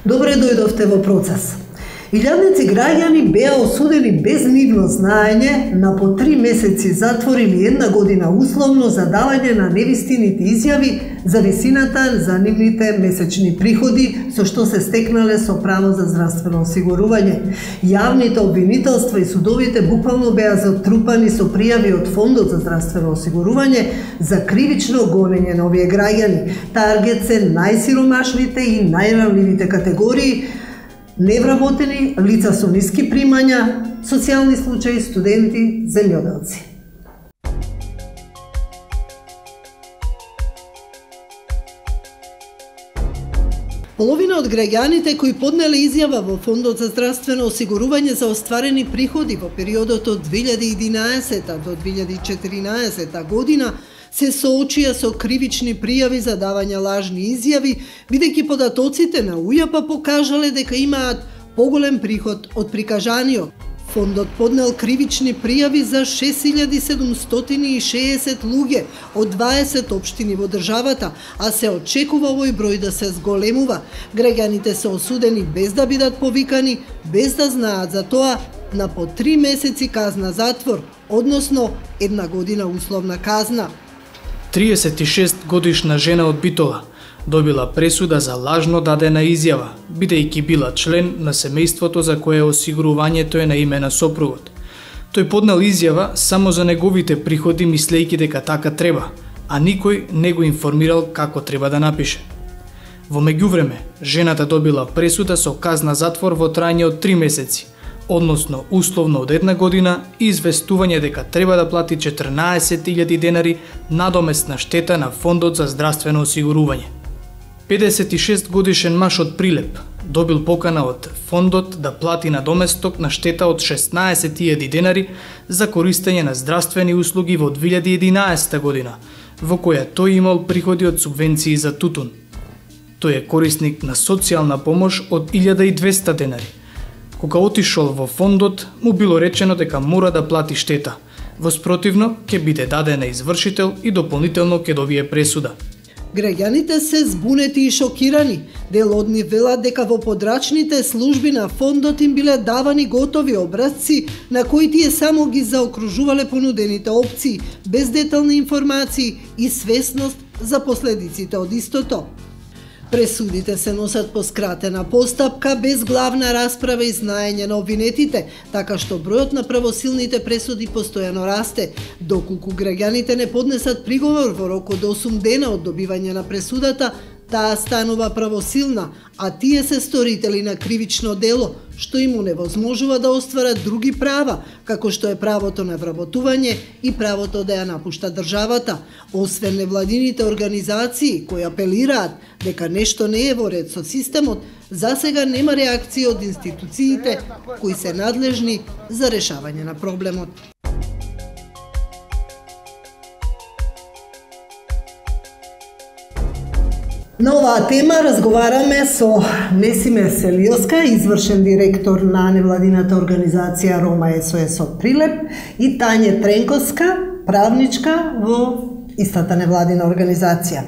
Добре дојдовте во процес. Илјадници граѓани беа осудени без нивно знаење на по 3 месеци затвор или 1 година условно за давање на невистините изјави за висината за нивните месечни приходи, со што се стекнале со право за здравствено осигурување. Јавните обвинителства и судовите буквално беа затрупани со пријави од Фондот за здравствено осигурување за кривично гонење на овие граѓани. Таргет се најсиромашните и најранливите категории, невработени, лица со ниски примања, социјални случаи, студенти, земјоделци. Половина од граѓаните кои поднеле изјава во Фондот за здравствено осигурување за остварени приходи во периодот од 2011 до 2014 година се соочија со кривични пријави за давање лажни изјави, бидејќи податоците на УЈП покажале дека имаат поголем приход од прикажаниот. Фондот поднел кривични пријави за 6760 луѓе од 20 општини во државата, а се очекува овој број да се зголемува. Граѓаните се осудени без да бидат повикани, без да знаат за тоа, на по 3 месеци казна затвор, односно 1 година условна казна. 36 годишна жена од Битола добила пресуда за лажно дадена изјава, бидејќи била член на семејството за кое осигурувањето е на име на сопругот. Тој поднел изјава само за неговите приходи, мислејќи дека така треба, а никој не го информирал како треба да напише. Во меѓувреме, жената добила пресуда со казна затвор во трајање од 3 месеци, односно условно од 1 година и известување дека треба да плати 14.000 денари надоместна штета на Фондот за здравствено осигурување. 56 годишен маж од Прилеп добил покана од Фондот да плати надоместок на штета од 16.000 денари за користење на здравствени услуги во 2011 година, во која тој имал приходи од субвенции за тутун. Тој е корисник на социјална помош од 1200 денари. Кога отишол во фондот, му било речено дека мора да плати штета. Во спротивно, ќе биде даден на извршител и дополнително ќе добие пресуда. Граѓаните се збунети и шокирани. Дел од нив велат дека во подрачните служби на фондот им биле давани готови образци на кои тие само ги заокружувале понудените опции, без детални информации и свесност за последиците од истото. Пресудите се носат по скратена постапка, без главна расправа и знаење на обвинетите, така што бројот на правосилните пресуди постојано расте. Доколку граѓаните не поднесат приговор во рок од 8 дена од добивање на пресудата, таа станува правосилна, а тие се сторители на кривично дело, што им оневозможува да остварат други права, како што е правото на вработување и правото да ја напушта државата. Освен невладините организации кои апелираат дека нешто не е во ред со системот, засега нема реакција од институциите кои се надлежни за решавање на проблемот. На оваа тема разговараме со Несиме Селиоска, извршен директор на невладината организација Рома СОС од Прилеп, и Тање Тренковска, правничка во истата невладина организација.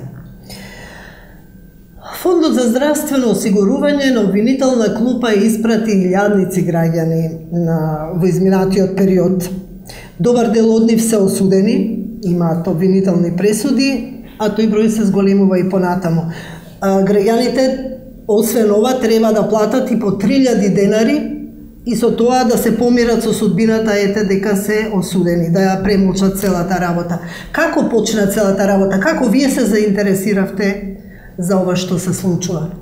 Фондот за здравствено осигурување на обвинителна клупа испрати илјадници граѓани во изминатиот период. Добар дел од нив се осудени, имаат обвинителни пресуди, а тој број се зголемува и понатаму. Граѓаните, освен ова, треба да платат и по 3000 денари и со тоа да се помират со судбината, ете дека се осудени, да ја премолчат целата работа. Како почна целата работа? Како вие се заинтересиравте за ова што се случува?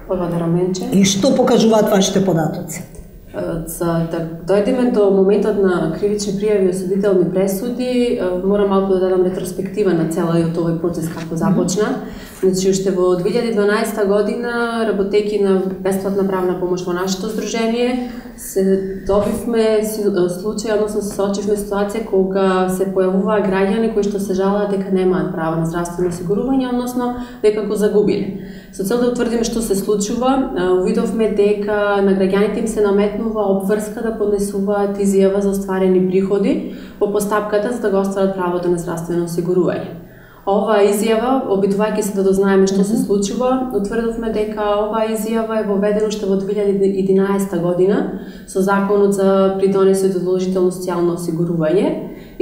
Благодарам, Менче. И што покажуваат вашите податоци? За да дојдеме до моментот на кривични пријави и осудителни пресуди, морам малку да дадам ретроспектива на целиот овој процес како започна. Значи, уште во 2012 година, работејќи на бесплатна правна помош во нашето здружение, се добивме случај, односно се соочивме ситуација кога се појавуваа граѓани кои што се жалаат дека немаат право на здравствено осигурување, односно дека го загубиле. Со цел да утврдиме што се случува, увидовме дека на граѓаните им се наметнува обврска да поднесуваат изјава за остварени приходи во постапката за да го остварат правото на здравствено осигурување. Оваа изјава, обидувајќи се да дознаеме што се случува, утврдовме дека оваа изјава е воведена уште во 2011 година со Законот за придонесот и задолжително социјално осигурување.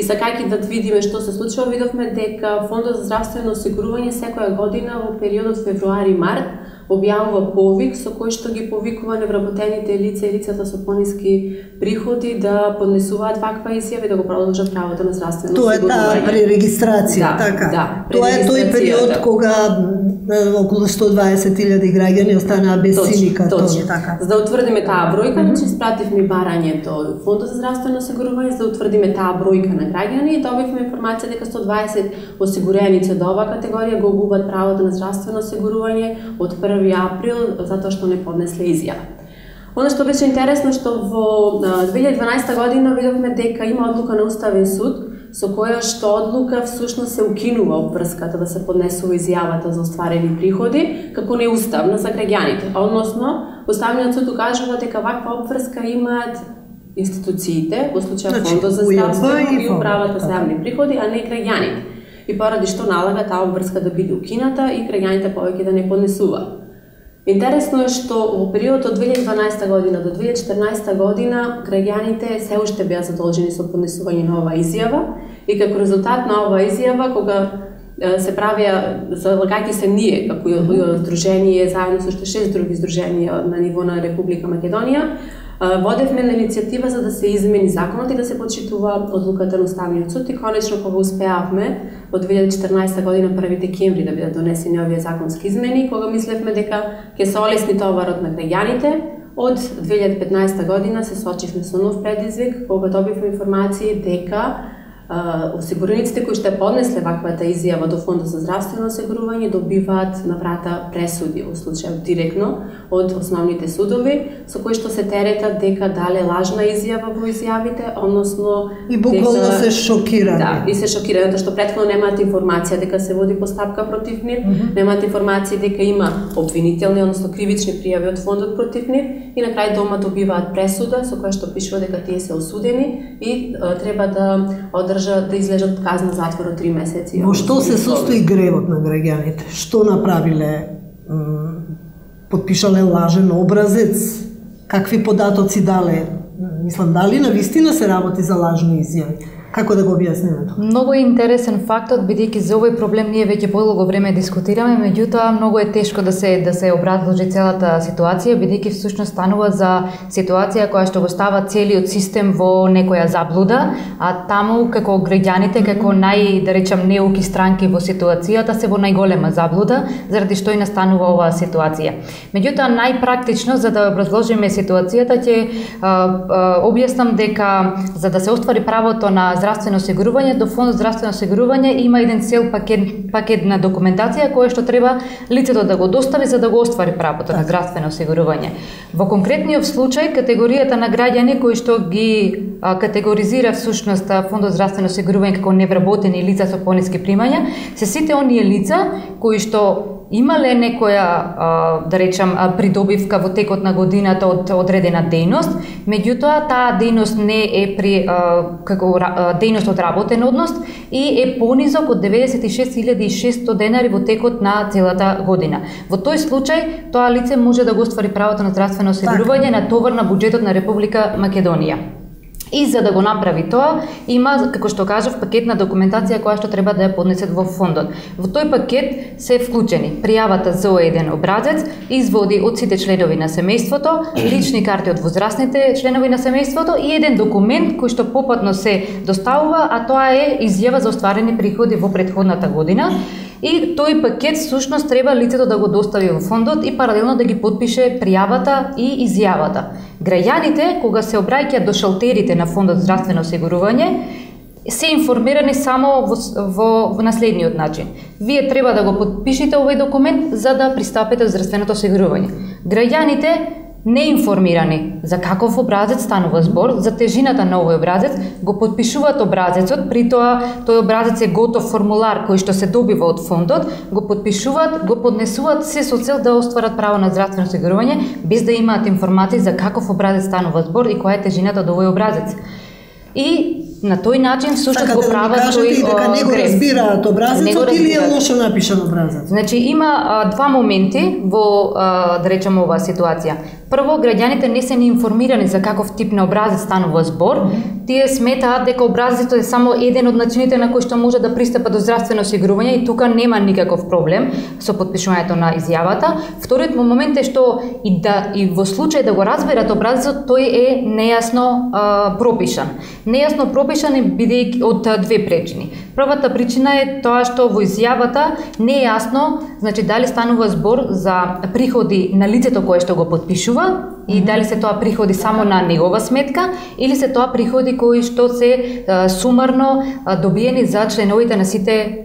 И сакајќи да видиме што се случува, видовме дека Фондот за здравствено осигурување секоја година во периодот февруари-март објавува повик со кој што ги повикува невработените лица и лицата со пониски приходи да поднесуваат ваква изјава и да го продолжат правото на здравствено осигурување. Тоа е при регистрација, така? Да, тоа е тој период кога околу 120.000 граѓани останаа без синдикат. Точно, така. За да утврдиме таа бројка, значи испративме барањето Фондот за здравствено осигурување, за да утврдиме таа бројка на граѓани и добивме информација дека 120 осигуреници од оваа категорија го губат правото на здравствено осигурување од 1 април затоа што не поднесле изјава. Оно што беше интересно што во 2012 година видовме дека има одлука на Уставен суд со која што одлука всушност се укинува обврската да се поднесува изјавата за остварени приходи како неуставна за граѓаните. Односно, Уставниот суд укажува дека ваква обврска имаат институциите, во случај Фондот за здравствено и управата за јавни приходи, а не граѓаните. И поради што налага таа обврска да биде укината и граѓаните повеќе да не поднесуваат. Интересно е што во период од 2012 година до 2014 година граѓаните се уште беа задолжени со поднесување на оваа изјава и како резултат на оваа изјава кога се правија, залагајќи се ние како здружение заедно со уште 6 други здруженија на ниво на Република Македонија, водевме на иницијатива за да се измени законот и да се почитува одлуката на Уставниот суд и конечно кога успеавме во 2014 година 1 декември да бидат донесени овие законски измени, кога мислевме дека ќе се олесни товарот на граѓаните, од 2015 година се соочивме со нов предизвик кога добивме информации дека осигурениците кои што поднесле ваквата изјава до Фондот за здравствено осигурување добиваат на врата пресуди, во случај директно од основните судови, со кои што се теретат дека дале лажна изјава во изјавите, односно и буквално се шокирани. Да, и се шокирани затоа што претходно немаат информација дека се води постапка против нив, немаат информација дека има обвинителни, односно кривични пријави од фондот против нив и на крај дома добиваат пресуда со која што пишува дека тие се осудени и треба да излежат казна затвор од 3 месеци. Во што се состои гревот на граѓаните? Што направиле? Подпишале лажен образец? Какви податоци дале? Мислам, дали навистина се работи за лажни изјави? Како да го објасниме тоа? Многу е интересен фактот, бидејќи за овој проблем ние веќе подолго време дискутираме, меѓутоа многу е тешко да се образложи целата ситуација, бидејќи всушност станува за ситуација која што го става целиот систем во некоја заблуда, а таму како граѓаните, како да речам неуки странки во ситуацијата се во најголема заблуда, заради што и настанува оваа ситуација. Меѓутоа најпрактично за да образложиме ситуацијата ќе објаснам дека за да се оствари правото на здравствено осигурување, до Фондот здравствено осигурување има еден цел пакет на документација која што треба лицето да го достави за да го оствари правото на здравствено осигурување. Во конкретниот случај категоријата на граѓани кои што ги категоризира всушност Фондот здравствено осигурување како невработени лица со пониски примања, се сите оние лица кои што имале некоја, да речам, придобивка во текот на годината од одредена дејност, меѓутоа таа дејност не е како дејност од работен однос и е понизок од 96.600 денари во текот на целата година. Во тој случај, тоа лице може да го оствари правото на здравствено осигурување на товар на буџетот на Република Македонија. И за да го направи тоа, има, како што кажав, пакет на документација која што треба да ја поднесет во фондот. Во тој пакет се вклучени пријавата за еден образец, изводи од сите членови на семејството, лични карти од возрастните членови на семејството и еден документ кој што попатно се доставува, а тоа е изјава за остварени приходи во претходната година. И тој пакет всушност треба лицето да го достави во фондот и паралелно да ги подпише пријавата и изјавата. Граѓаните, кога се обраќаат до шалтерите на Фондот за здравствено осигурување, се информирани само во наследниот начин. Вие треба да го подпишете овој документ за да пристапите до здравственото осигурување. Граѓаните неинформирани за каков образец станува збор, за тежината на овој образец, го подпишуваат образецот, при тоа тој образец е готов формулар кој што се добива од фондот, го подпишуваат, го поднесуваат се со цел да остварат право на здравствено осигурување, без да имаат информации за каков образец станува збор и која е тежината од овој образец. И На тој начин всушност го прават тој дека не го разбираат образецот или е лошо напишан образец? Значи има два моменти во да речеме оваа ситуација. Прво, граѓаните не се ни информирани за каков тип на образец станува збор. Тие сметаат дека образецот е само еден од начините на кој што може да пристапа до здравствено осигурување и тука нема никаков проблем со потпишувањето на изјавата. Вториот момент е што и во случај да го разберат образецот, тој е нејасно пропишан. Нејасно пропишан е бидејќи од две причини. Првата причина е тоа што во изјавата не е јасно, значи дали станува збор за приходи на лицето кое што го потпишува и дали се тоа приходи само на негова сметка или се тоа приходи кои што се сумарно добиени за членовите на сите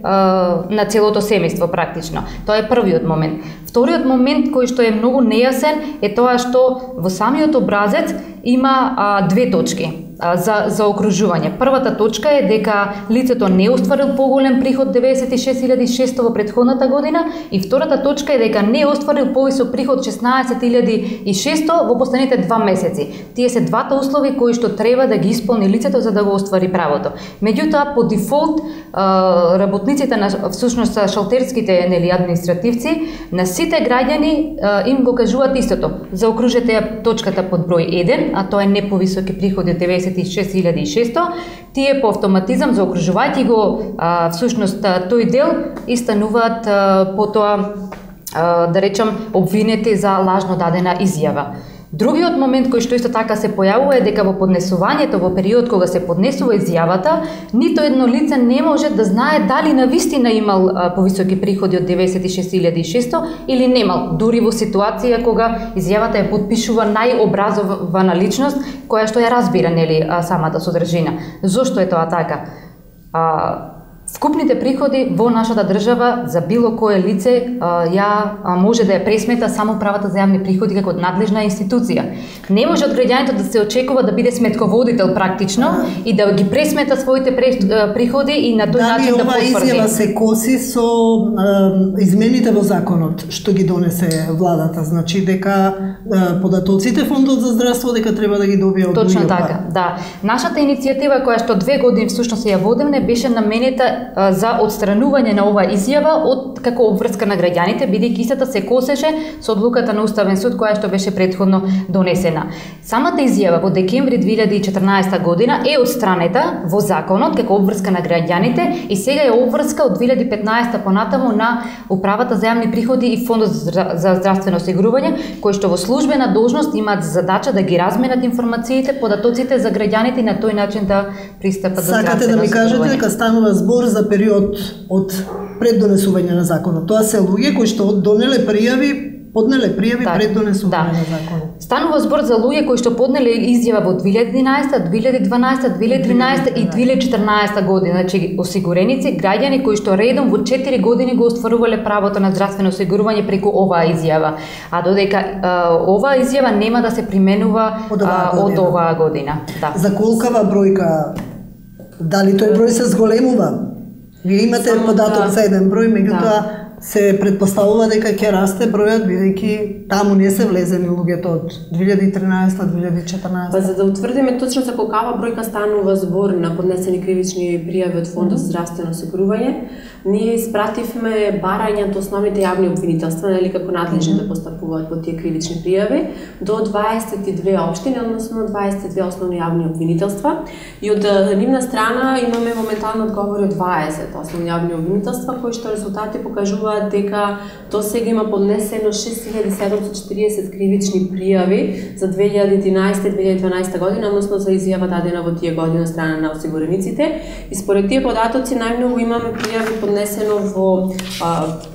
на целото семејство практично. Тоа е првиот момент. Вториот момент кој што е многу нејасен е тоа што во самиот образец има две точки за окружување. Првата точка е дека лицето не остварил поголем приход 96.600 во претходната година и втората точка е дека не остварил повисок приход 16.600 во последните 2 месеци. Тие се двата услови кои што треба да ги исполни лицето за да го оствари правото. Меѓутоа по дефолт работниците на всушност шалтерските административци на сите граѓани им го кажуваат истото. Заокружете ја точката под број 1, а тоа е не повисоки приходи од 96.600, тие по автоматизам заокружувајќи го всушност тој дел и стануваат потоа да речам обвинети за лажно дадена изјава. Другиот момент кој што исто така се појавува е дека во поднесувањето во период кога се поднесува изјавата, нито едно лице не може да знае дали навистина имал повисоки приходи од 96.600 или немал, дури во ситуација кога изјавата ја потпишува најобразована личност која што ја разбира нели самата содржина. Зошто е тоа така? Вкупните приходи во нашата држава за било кое лице може да ја пресмета само правата за јавни приходи како надлежна институција. Не може од граѓаните да се очекува да биде сметководител практично и да ги пресмета своите приходи и на тој начин да потврди. Дали ова изјава се коси со измените во законот што ги донесе владата, значи дека податоците фондот за здравство дека треба да ги добија од Точно така, да. Нашата иницијатива која што 2 години всушност ја водевме беше наменета за отстранување на оваа изјава од како обврска на граѓаните, бидејќи истата се косеше со одлуката на Уставен суд која што беше претходно донесена. Самата изјава во декември 2014 година е отстранета во законот како обврска на граѓаните и сега е обврска од 2015 понатаму на Управата за јавни приходи и Фондот за здравствено осигурување, кои што во службена должност имаат задача да ги разменат информациите, податоците за граѓаните и на тој начин да пристапат до здравствено осигурување. Сакате да ми кажете дека станува збор за период од пред донесување на законот. Тоа се луѓе кои што поднеле пријави пред донесување на законот. Станува збор за луѓе кои што поднеле изјава во 2011, 2012, 2013 и 2014 година, значи осигуреници, граѓани кои што редом во 4 години го остварувале правото на здравствено осигурување преку оваа изјава, а додека оваа изјава нема да се применува од оваа година. Да. За колкава бројка? Дали тој број се зголемува? Вие имате податок за еден број, меѓутоа се предпоставува дека ќе расте бројот бидејќи таму не се влезени луѓето од 2013-2014. Па за да утврдиме точно за колкава бројка станува збор на поднесени кривични пријави од Фондот за здравствено осигурување, ние испративме барања до основните јавни обвинителства, нели како надлежни да постапуваат по тие кривични пријави до 22 општини, односно 22 основни јавни обвинителства и од нивна страна имаме моментално одговори од 20 основни јавни обвинителства кои што резултати покажуваат дека до сега има поднесено 6740 кривични пријави за 2011-2012 година, односно за изјава дадена во тие години од страна на осигурениците. И според тие податоци најмногу имаме пријави поднесено во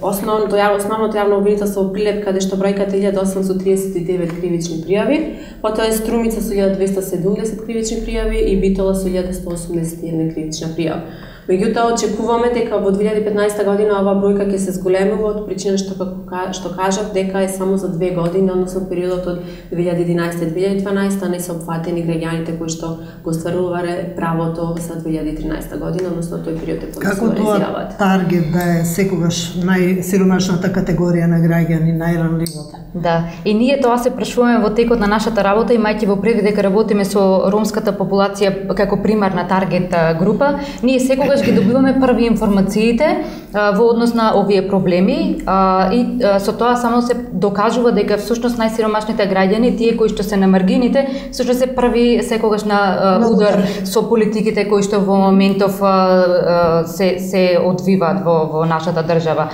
основното јавно обвинителство во Прилеп, каде што бројката 1839 кривични пријави, потоа е Струмица со 1270 кривични пријави и Битола со 1181 кривична пријава. Меѓутоа, очекуваме дека во 2015 година оваа бројка ќе се зголемува од причина што кажав дека е само за 2 години, односно периодот од 2011-2012, не се опфатени граѓаните кои што го остварувале правото за 2013 година, односно тој период е поднесувана изјавата. Како тоа таргет да е секогаш најсиромашната категорија на граѓани, најранливата? Да, и ние тоа се прашуваме во текот на нашата работа, имајќи во предвид дека работиме со ромската популација како примарна таргет група, ние секогаш ги добиваме први информациите во однос на овие проблеми и со тоа само се докажува дека всушност најсиромашните граѓани, тие кои што се на маргините, всушност се први секогаш на удар со политиките кои што во моментов се одвиваат во нашата држава.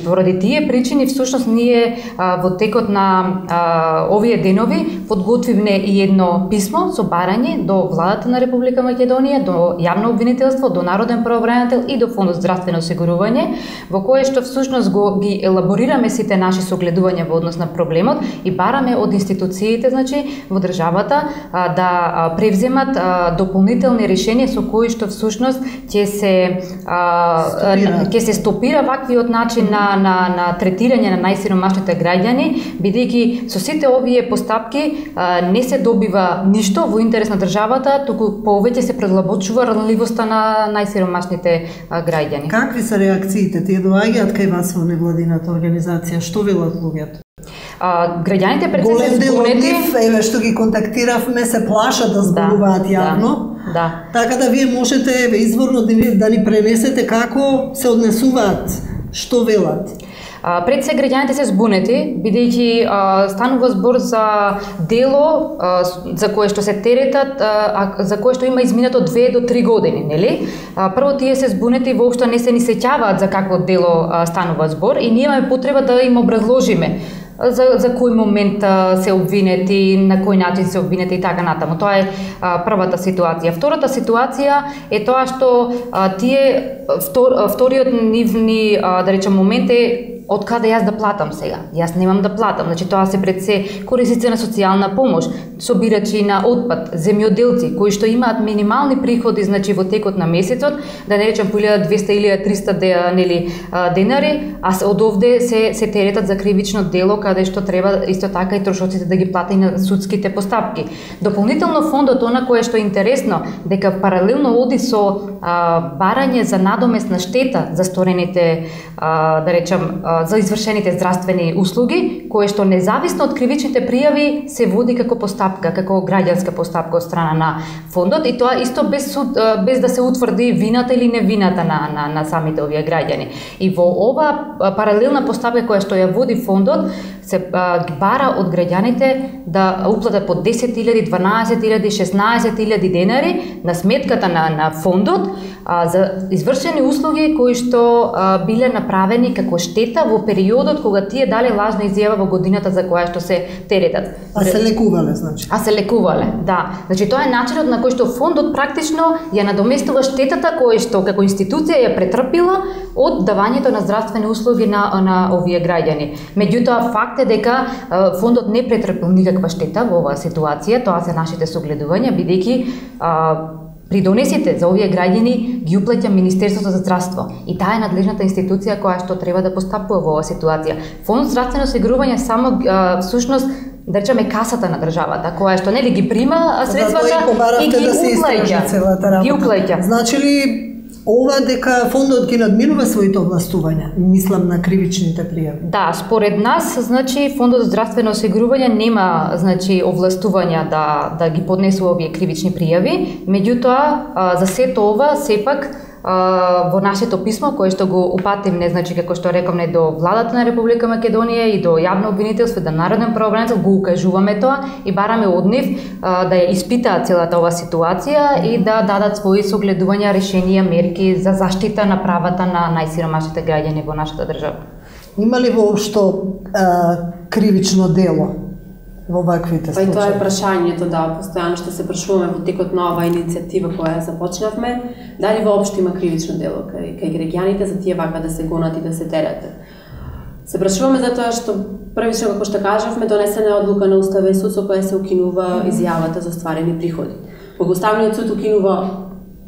Поради тие причини всушност ние во текот на овие денови подготвивме и едно писмо со барање до владата на Република Македонија, до јавно обвинителство, до Народен правобранител и до Фондот здравствено осигурување, во кое што всушност ги елаборираме сите наши согледувања во однос на проблемот и бараме од институциите, значи во државата да превземат дополнителни решенија со кои што всушност ќе се стопира ваквиот начин на третирање на најсиромашните граѓани, бидејќи со сите овие постапки не се добива ништо во интерес на државата, туку повеќе се предлабочува ранливоста на најсиромашните граѓани. Какви се реакциите? Тие доаѓаат кај вас во невладината организација? Што велат луѓето? Граѓаните пред се збунети. Голем дел од нив, еве што ги контактиравме, се плашат да зборуваат јавно. Да. Така да вие можете изворно да ни пренесете како се однесуваат, што велат. Пред се граѓаните се збунети, бидејќи станува збор за дело за кое што се теретат, за кое што има изминато 2 до 3 години, нели? Прво тие се збунети воопшто не се ни сеќаваат за какво дело станува збор и ние имаме потреба да им образложиме за кој момент се обвинети, на кој начин се обвинети и така натаму. Тоа е првата ситуација. Втората ситуација е тоа што вториот нивни, да речем, момент е од каде јас да платам сега? Јас немам да платам. Значи тоа се пред се корисници на социјална помош, собирачи на отпад, земјоделци кои што имаат минимални приходи, значи во текот на месецот, да не речем по 1200-1300 денари, а од овде се теретат за кривично дело каде што треба исто така и трошоците да ги плати на судските постапки. Дополнително фондот, она кое што е интересно, дека паралелно оди со барање за надомесна штета за сторените, да речем, за извршените здравствени услуги, кое што независно од кривичните пријави се води како постапка, како граѓанска постапка од страна на фондот и тоа исто без да се утврди вината или невината на самите овие граѓани. И во ова паралелна постапка која што ја води фондот се ги бара од граѓаните да уплатат по 10.000, 12.000, 16.000 денари на сметката на фондот за извршени услуги кои што биле направени како штета во периодот кога тие дале лажна изјава во годината за која што се теретат. А се лекувале, значи? А се лекувале, да. Значи тоа е начинот на кој што фондот практично ја надоместува штетата која што како институција ја претрпила од давањето на здравствени услуги на овие граѓани. Меѓутоа факт е дека фондот не претрпил никаква штета во оваа ситуација, тоа се нашите согледувања, бидејќи придонесите за овие граѓани ги уплаќа Министерството за здравство и таа е надлежната институција која што треба да постапува во оваа ситуација. Фонд здравствено осигурување само всушност да речеме касата на државата која што нели ги прима средствата и ги уплаќа. Значи ли ова дека фондот ги надминува своите овластувања, мислам на кривичните пријави? Да, според нас, значи фондот за здравствено осигурување нема, значи, овластувања да ги поднесува овие кривични пријави, меѓутоа за сето ова сепак во нашето писмо кое што го упативме, значи како што рековме до владата на Република Македонија и до јавно обвинителство, до Народен правобранител, го укажуваме тоа и бараме од нив да ја испитаат целата оваа ситуација и да дадат своји согледувања, решенија, мерки за заштита на правата на најсиромашните граѓани во нашата држава. Има ли воопшто кривично дело во ваквите случаи? Тоа е прашањето, да, постојано што се прашуваме во текот на оваа иницијатива која ја започнавме, дали воопшто има кривично дело кај граѓаните за тие вака да се гонат и да се терат. Се прашуваме затоа што првично, како што кажавме, донесена е одлука на Уставен суд со која се укинува изјавата за остварени приходи. Кога Уставниот суд укинува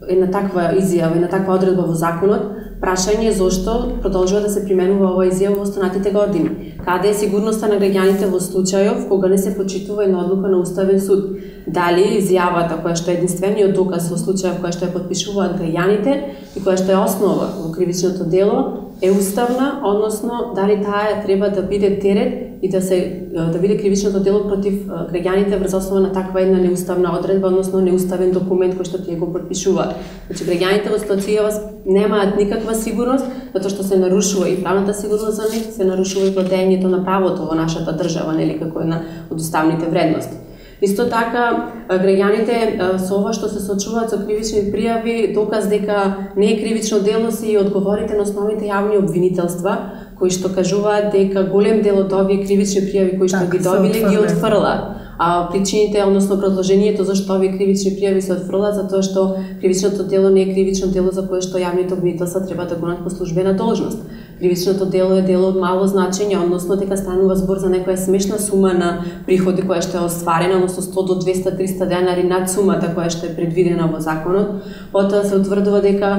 една таква изјава, една таква одредба во законот, прашање е зошто продолжува да се применува оваа изјава во останатите години. Каде е сигурноста на граѓаните во случајов кога не се почитува една одлука на Уставен суд? Дали изјавата која што е единствениот доказ во случајов која што ја потпишуваат граѓаните и која што е основа во кривичното дело е уставна, односно дали таа треба да биде терет и да биде кривичното дело против граѓаните врз основа на таква една неуставна одредба, односно неуставен документ кој што тие го подпишуваат. Значи граѓаните во ситуацијава немаат никаква сигурност, затоа што се нарушува и правната сигурност за нив, се нарушува и владењето на правото во нашата држава, нели, како една од уставните вредности. Исто така, граѓаните со ова што се соочуваат со кривични пријави, доказ дека не е кривично дело се и одговорите на основните јавни обвинителства, кои што кажуваат дека голем дел од овие кривични пријави кои што ги добиле ги отфрла. А причините, односно продолжението зашто овие кривични пријави се отфрлаат, затоа што кривичното дело не е кривично дело за кое што јавните обвинителства треба да гонат по службена должност. Кривичното дело е дело од мало значење, односно дека станува збор за некоја смешна сума на приходи која што е остварена, односно 100 до 200-300 денари над сумата која што е предвидена во законот. Потоа се утврдува дека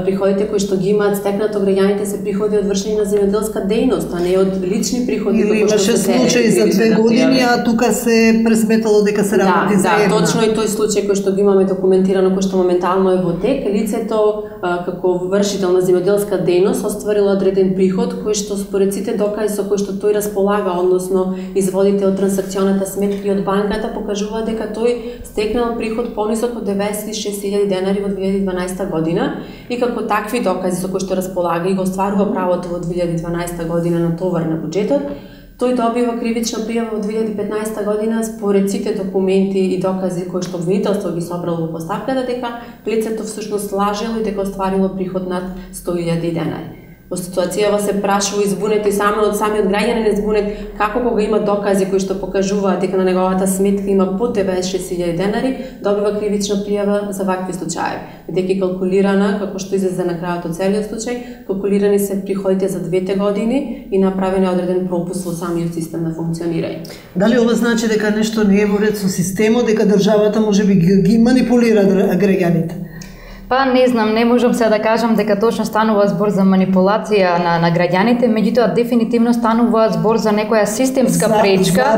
приходите кои што ги имаат стекнато граѓаните се приходи од вршење на земјоделска дејност, а не од лични приходи. Или имаше случај за 2 години, а тука се пресметало дека се работи за една. Да, точно и тој случај кој што го имаме документирано, кој што моментално е во тек, лицето како вршител на земјоделска дејност остварило одреден приход кој што според сите докази со кои што тој располага, односно изводите од трансакционата сметка и од банката покажува дека тој стекнал приход понисок од 96.000 денари во 2012 година и како такви докази со кои што располага и го остварува правото во 2012 година на товар на буџетот, тој добива кривична пријава во 2015 година според сите документи и докази кои што обвинителство ги собрало во поставката дека лицето всушност лажело и дека остварило приход над 100.000 денари. Во ситуацијава се прашува и збунет и само од самиот граѓанин е збунет како кога има докази кои што покажуваат дека на неговата сметка има по 96.000 денари, добива кривична пријава за вакви случаи. Бидејќи калкулирана, како што излезе на крајот од целиот случај, калкулирани се приходите за 2 години и направен е одреден пропуст во самиот систем на функционирање. Дали ова значи дека нешто не е во ред со системот, дека државата можеби ги манипулира граѓаните? Па не знам, не можам сега да кажам дека точно станува збор за манипулација на граѓаните, меѓутоа дефинитивно станува збор за некоја системска пречка.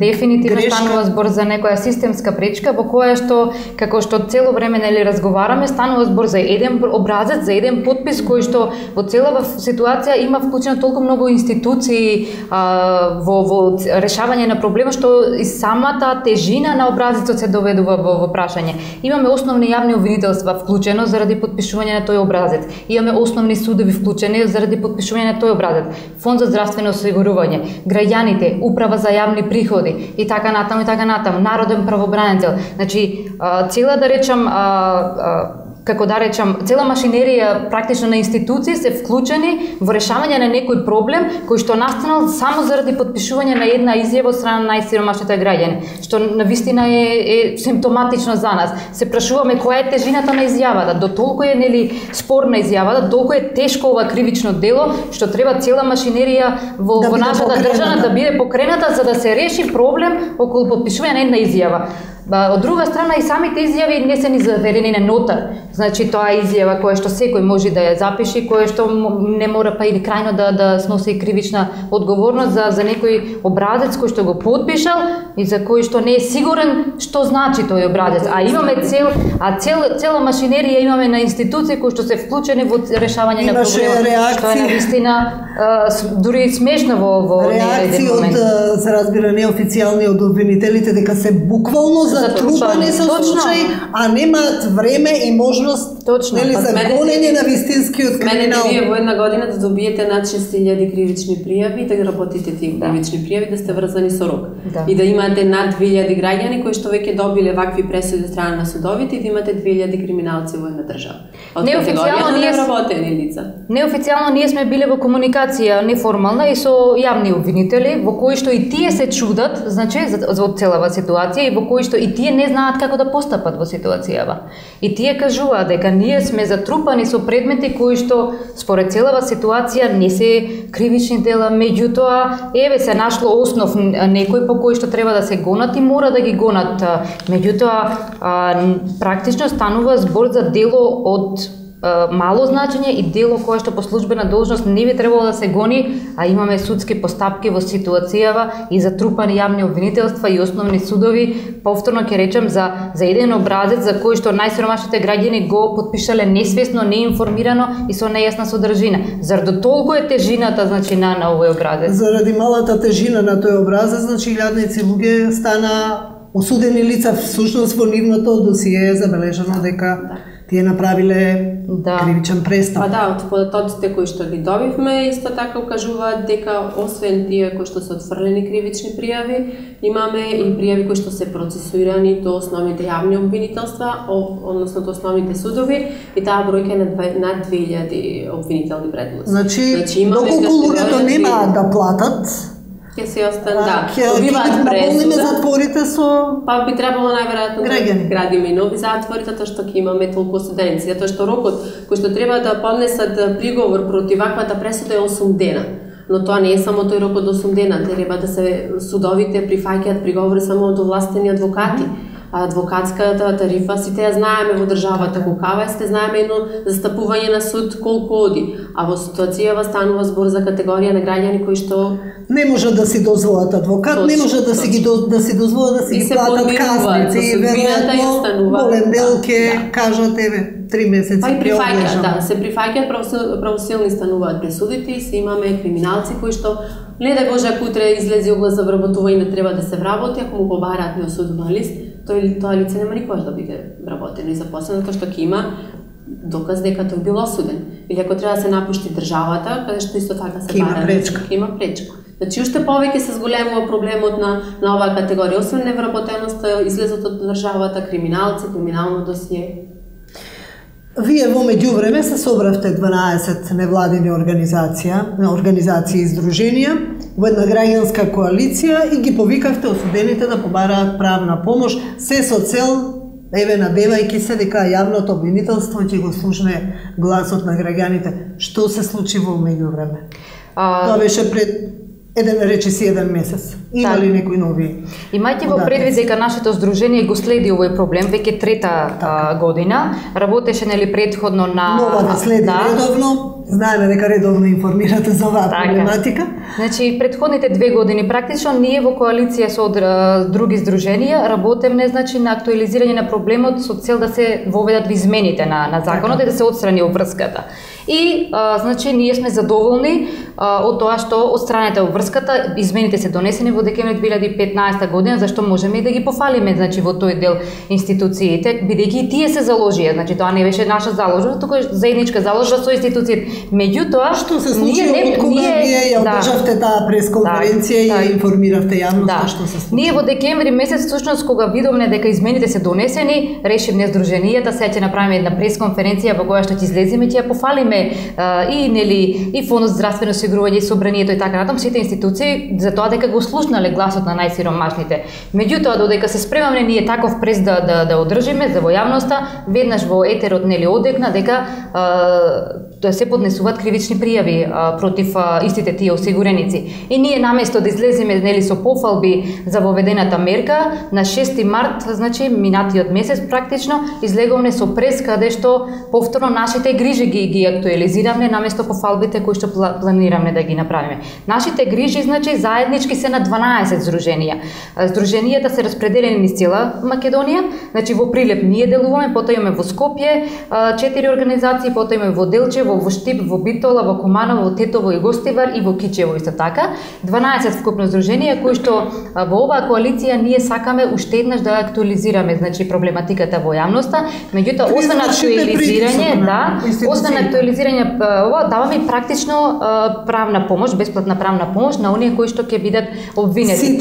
Дефинитивно грешка. Станува збор за некоја системска пречка во која што, како што цело време нели разговараме, станува збор за еден образец, за еден подпис кој што во целава ситуација има вклучено толку многу институции во решавање на проблема што и самата тежина на образецот се доведува во прашање. Имаме основни јавни обвинителства вклучено заради подпишување на тој образец. Имаме основни судови вклучени заради подпишување на тој образец. Фонд за здравствено осигурување, граѓаните, управа за јавни приходи и така натаму, народен правобранител. Значи, цела да речам како да речам, цела машинерија практично на институции се вклучени во решавање на некој проблем кој што настанал само заради подпишување на една изјава од страна на најсиромашните граѓани, што навистина е симптоматично за нас. Се прашуваме која е тежината на изјавата, до толку е нели спорна изјавата, толку е тешко ова кривично дело што треба цела машинерија во нашата држава да биде покрената за да се реши проблем околу подпишување на една изјава. Од друга страна и самите изјави не се ни заверени на нотар. Значи тоа е изјава која што секој може да ја запише, која што не мора па или крајно да сноси кривична одговорност за некој образец кој што го подпишал и за кој што не е сигурен што значи тој образец. А имаме цела машинерија имаме на институции кои што се вклучени во решавање на проблемот. Што е навистина дури смешно во реакции од за разбира неофицијални од обвинителите дека се буквално затрупани со случаи, а немаат време и можност нели за гонење на вистинскиот криминал. Вие во една година да добиете над 6.000 кривични пријави, да ги работите тие кривични пријави, да сте врзани со рок. И да имате над 2.000 граѓани кои што веќе добиле вакви пресуди од страна на судовите и да имате 2.000 криминалци во една држава. Неофицијално ние сме биле во комуникација неформална и со јавни обвинители, во кои што и тие се чудат, значи за целава ситуација и во кои што и тие не знаат како да постапат во ситуацијава. И тие кажуваат дека ние сме затрупани со предмети кои што според целава ситуација не се кривични дела, меѓутоа еве се нашло основ некој по кој што треба да се гонат и мора да ги гонат. Меѓутоа практично станува збор за дело од мало значење и дело кое што по службена должност не би требало да се гони, а имаме судски постапки во ситуацијава и затрупани јавни обвинителства и основни судови, повторно ќе речем за еден образец за кој што најсиромашните граѓани го потпишале несвесно, неинформирано и со нејасна содржина. Зар до толку е тежината значи на овој образец? Заради малата тежина на тој образец, значи илјадници луѓе стана осудени лица, всушност во нивното досие е забележано дека тие направиле кривичен престап. Од податоците кои што ги добивме, исто така укажуваат дека освен тие кои што се отфрлени кривични пријави, имаме и пријави кои што се процесуирани до основните јавни обвинителства, односно до основните судови, и таа бројка е над 2000 обвинителни предлози. Значи доколку луѓето немаат да платат, ќе се остан, добиваат пресуда. Затворите со би требало најверојатно да градиме и нови затвори, затоа што ќе имаме толку осуденици, затоа што рокот кој што треба да поднесат приговор против ваквата пресуда е 8 дена. Но тоа не е само тој рок од 8 дена, треба да се судовите прифаќаат приговори само од овластени адвокати. Адвокатската тарифа сите ја знаеме во државата колкава, сите знаеме едно застапување на суд колку оди, а во ситуацијава станува збор за категорија на граѓани кои што не може да си дозволат адвокат, не може да си дозволат да си ги платат казните и веројатно голем дел ќе кажат еве 3 месеци прифаќаат, се прифаќаат, правосилни стануваат пресудите и се имаме криминалци кои што не да Боже ако утре излезе оглас за вработување не треба да се вработи, ако му го бараат неосуден лист, тоа лице нема никогаш да биде вработено и запослено, затоа што ќе има доказ дека тој бил осуден. Или ако треба да се напушти државата, каде што исто така се бара, ќе има пречка. Значи уште повеќе се зголемува проблемот на оваа категорија, освен невработеноста, излезот од државата, криминалци, криминално досие. Вие во меѓувреме се собравте 12 невладини организации и издруженија во една граѓанска коалиција и ги повикавте осудените да побараат правна помош, се со цел еве надевајќи се дека јавното обвинителство ќе го слушне гласот на граѓаните. Што се случи во меѓувреме? Тоа беше пред еден месец. Има ли некои нови? Имајќи во предвид дека нашето здружение го следи овој проблем веќе трета година, работеше нели претходно на нова да следи редовно. Знаеме дека редовно информирате за оваа проблематика. Значи претходните 2 години практично ние во коалиција со други здруженија работевме значи на актуализирање на проблемот со цел да се воведат измените на законот и да се отстрани обврската. И значи ние сме задоволни од тоа што отстранете обврската, измените се донесени во декември 2015 година, зашто можеме и да ги пофалиме значи во тој дел институциите, бидејќи и тие се заложија, значи тоа не беше наша заложба, туку е заедничка заложба со институциите. Меѓутоа, што се случи откога вие ја одржавте таа пресконференција и ја информиравте јавноста што се случи? Ние во декември месец всушност кога видовме дека измените се донесени, решивме здруженијата сега ќе направиме една пресконференција во која што ќе излеземе ќе ја пофалиме и нели и Фондот за здравствено осигурување и собранието и така натаму сите институции за тоа дека го слушнале гласот на најсиромашните. Меѓутоа додека се спремаме ние таков прес да одржиме за во јавноста, веднаш во етерот нели одекна дека да се поднесуваат кривични пријави против истите тие осигуреници. И ние наместо да излеземе нели со пофалби за воведената мерка, на 6 март, значи минатиот месец практично, излеговме со прес каде што повторно нашите грижи ги актуализираме наместо пофалбите кои што планираме да ги направиме. Нашите грижи значи заеднички се на 12 здруженија. Здруженијата се распределени низ цела Македонија, значи во Прилеп ние делуваме, потоа имаме во Скопје 4 организации, потоа имаме во Делче, во Штип, во Битола, во Куманово, во Тетово и Гостивар и во Кичево исто така. 12 вкупно здруженија кои што во оваа коалиција ние сакаме уште еднаш да актуализираме значи проблематиката во јавноста, меѓутоа освен актуализирање, даваме и практично правна помош, бесплатна правна помош на оние кои што ќе бидат обвинети.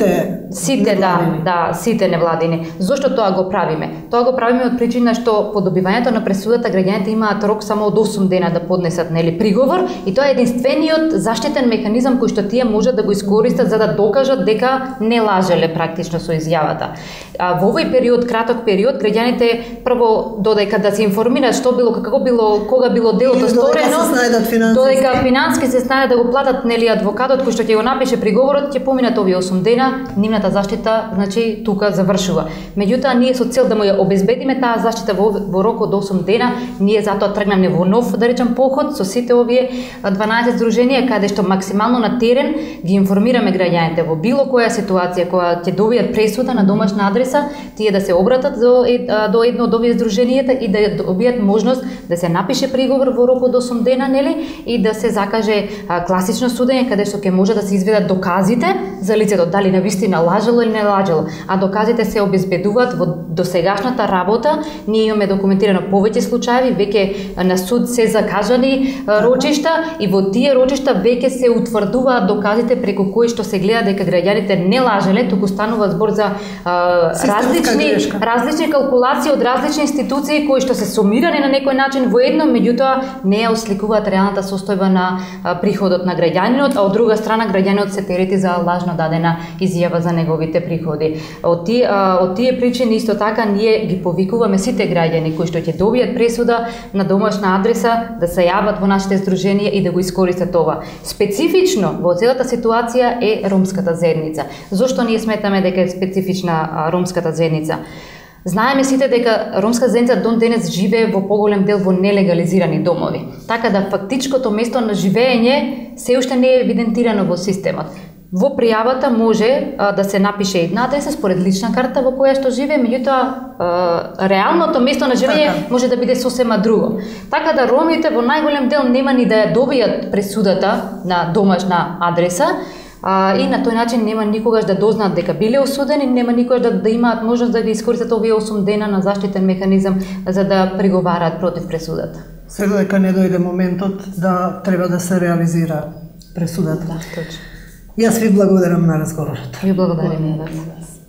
Сите невладини. Зошто тоа го правиме? Тоа го правиме од причина што по добивањето на пресудата граѓаните имаат рок само од 8 дена да поднесат нели приговор и тоа е единствениот заштитен механизам кој што тие можат да го искористат за да докажат дека не лажеле практично со изјавата. Во овој период, краток период, граѓаните прво додека да се информираат што било, како било, кога било делото повторено, додека финански се снајдат да го платат нели адвокатот кој што ќе го напише приговорот, ќе поминат овие 8 дена, нивната заштита, значи тука завршува. Меѓутоа ние со цел да му ја обезбедиме таа заштита во рок од 8 дена, ние затоа тргнаме во нов, да речем, поход со сите овие 12 здруженија каде што максимално на терен ги информираме граѓаните во било која ситуација која ќе добијат пресуда на домашна адреса, тие да се обратат до едно од овие здруженијата и да добијат можност да се напише приговор во рок од 8 дена, нели, и да се закаже класично судење каде што ќе може да се изведат доказите за лицето дали навистина лажало или не лажало, а доказите се обезбедуваат во досегашната работа. Ние имаме документирано повеќе случаи, веќе на суд се закажани рочишта и во тие рочишта веќе се утврдуваат доказите преку кои што се гледа дека граѓаните не лажеле, туку станува збор за различни калкулации од различни институции кои што се сумирани на некој начин во едно, меѓутоа не ја осликуваат реалната состојба на приходот на граѓанинот, а од друга страна граѓанинот се терети за лажно дадена изјава за неговите приходи. Од тие причини исто така ние ги повикуваме сите граѓани кои што ќе добијат пресуда на домашна адреса да се јават во нашите здруженија и да го искористат ова. Специфично во целата ситуација е ромската заедница. Зошто ние сметаме дека е специфична ромската заедница? Знаеме сите дека ромска заедница до денес живее во поголем дел во нелегализирани домови. Така да фактичкото место на живење се уште не е евидентирано во системот. Во пријавата може да се напише една адреса според лична карта во која што живее, меѓутоа реалното место на живење може да биде сосема друго. Така да ромите во најголем дел нема ни да ја добијат пресудата на домашна адреса, и на тој начин нема никогаш да дознаат дека биле осудени, нема никогаш да имаат можност да ги искористат овие 8 дена на заштитен механизам за да преговараат против пресудата. Се додека не дојде моментот да треба да се реализира пресудата. Да, точно. Јас ви благодарам на разговорот. Ви благодарам на вас.